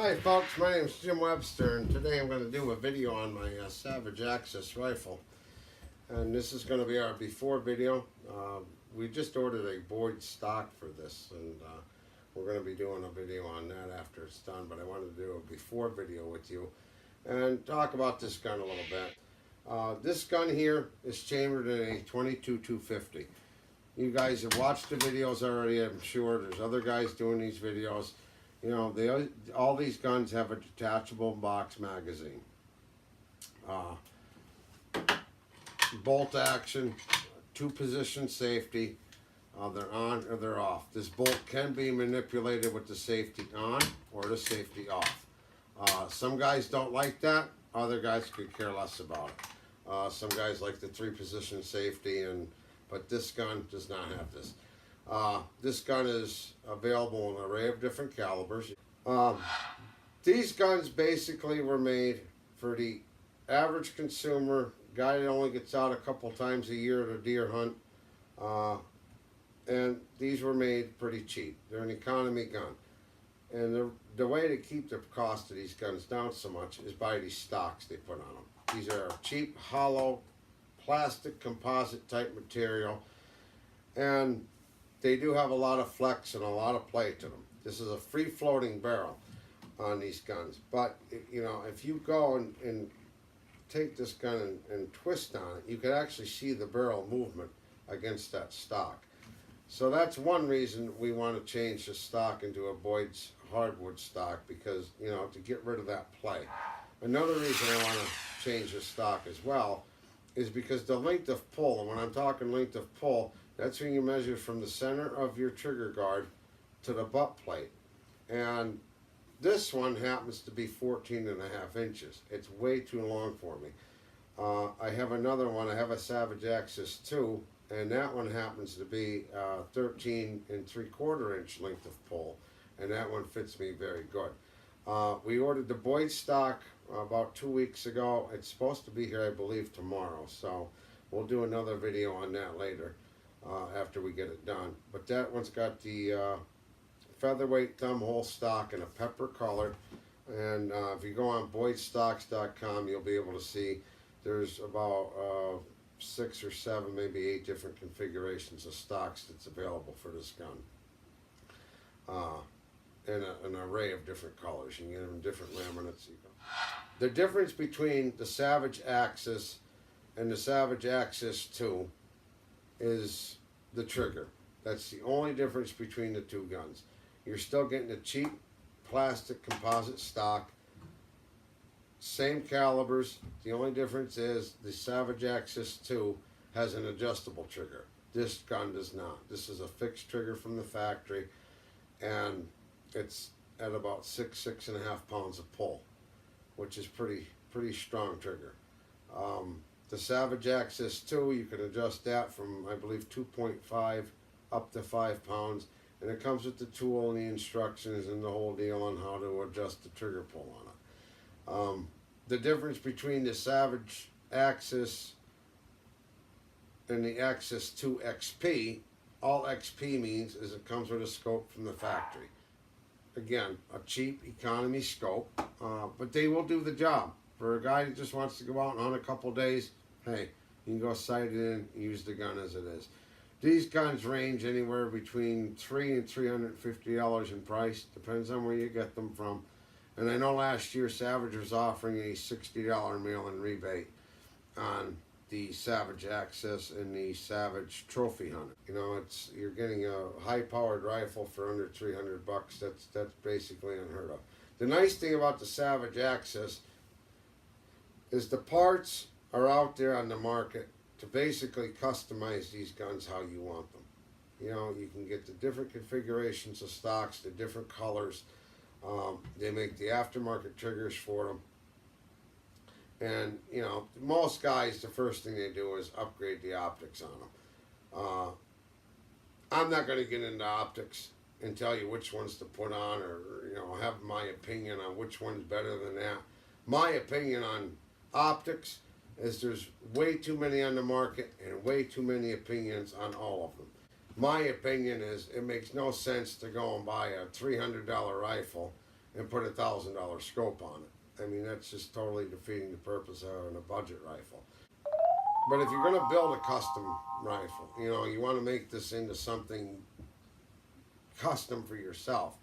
Hi folks, my name is Jim Webster, and today I'm going to do a video on my Savage Axis rifle. And this is going to be our before video. We just ordered a Boyd stock for this, and we're going to be doing a video on that after it's done. But I wanted to do a before video with you and talk about this gun a little bit. This gun here is chambered in a 22-250. You guys have watched the videos already, I'm sure. There's other guys doing these videos. You know, all these guns have a detachable box magazine. Bolt action, two-position safety. They're on or they're off. This bolt can be manipulated with the safety on or the safety off. Some guys don't like that. Other guys could care less about it. Some guys like the three-position safety, but this gun does not have this. This gun is available in an array of different calibers. These guns basically were made for the average consumer, guy that only gets out a couple times a year to deer hunt, and these were made pretty cheap. They're an economy gun, and the way to keep the cost of these guns down so much is by these stocks they put on them. These are cheap, hollow, plastic composite type material, and they do have a lot of flex and a lot of play to them. This is a free-floating barrel on these guns. But, you know, if you go and take this gun and twist on it, you can actually see the barrel movement against that stock. So that's one reason we want to change the stock into a Boyd's hardwood stock, because, you know, to get rid of that play. Another reason I want to change the stock as well is because the length of pull, and when I'm talking length of pull, that's when you measure from the center of your trigger guard to the butt plate. And this one happens to be 14.5 inches. It's way too long for me. I have another one. I have a Savage Axis 2, and that one happens to be 13 3/4 inch length of pull, and that one fits me very good. We ordered the Boyd stock about 2 weeks ago. It's supposed to be here, I believe, tomorrow. So we'll do another video on that later. After we get it done. But that one's got the featherweight Thumbhole stock in a pepper color, and if you go on boydstocks.com, you'll be able to see there's about 6 or 7, maybe 8 different configurations of stocks that's available for this gun, and an array of different colors. You can get them in different laminates. The difference between the Savage Axis and the Savage Axis 2 is the trigger. That's the only difference between the two guns. You're still getting a cheap plastic composite stock, same calibers. The only difference is the Savage Axis 2 has an adjustable trigger. This gun does not. This is a fixed trigger from the factory, and it's at about 6.5 pounds of pull, which is pretty strong trigger. The Savage Axis 2, you can adjust that from, I believe, 2.5 up to 5 pounds. And it comes with the tool and the instructions and the whole deal on how to adjust the trigger pull on it. The difference between the Savage Axis and the Axis 2 XP, all XP means is it comes with a scope from the factory. Again, a cheap economy scope, but they will do the job. For a guy that just wants to go out and hunt a couple days, hey, you can go sight it in and use the gun as it is. These guns range anywhere between $300 and $350 in price. Depends on where you get them from. And I know last year Savage was offering a $60 mail-in rebate on the Savage Axis and the Savage Trophy Hunter. You know, you're getting a high-powered rifle for under $300. That's basically unheard of. The nice thing about the Savage Axis is the parts are out there on the market to basically customize these guns how you want them. You know, you can get the different configurations of stocks, the different colors. They make the aftermarket triggers for them. And, you know, most guys, the first thing they do is upgrade the optics on them. I'm not going to get into optics and tell you which ones to put on, or, you know, have my opinion on which one's better than that. My opinion on optics is there's way too many on the market and way too many opinions on all of them. My opinion is it makes no sense to go and buy a $300 rifle and put $1,000 scope on it. I mean, that's just totally defeating the purpose of having a budget rifle. But if you're going to build a custom rifle, you know, you want to make this into something custom for yourself,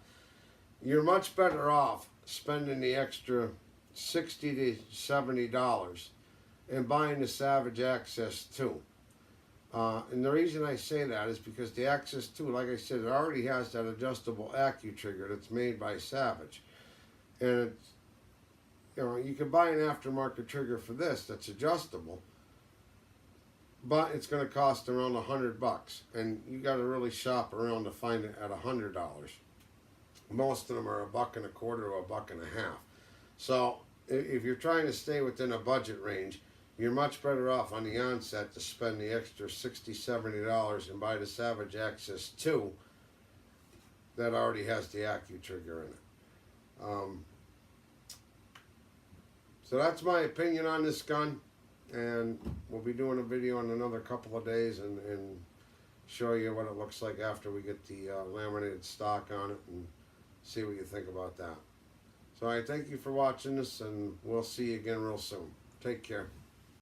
you're much better off spending the extra $60 to $70 and buying the Savage Access 2. And the reason I say that is because the Access 2, like I said, it already has that adjustable accu trigger that's made by Savage. And it's, you know, you can buy an aftermarket trigger for this that's adjustable, but it's going to cost around $100, and you got to really shop around to find it at $100. Most of them are $1.25 to $1.50. So if you're trying to stay within a budget range, you're much better off on the onset to spend the extra $60, $70 and buy the Savage Access 2 that already has the accu trigger in it. So that's my opinion on this gun. And we'll be doing a video in another couple of days and show you what it looks like after we get the laminated stock on it and see what you think about that. So I thank you for watching this, and we'll see you again real soon. Take care.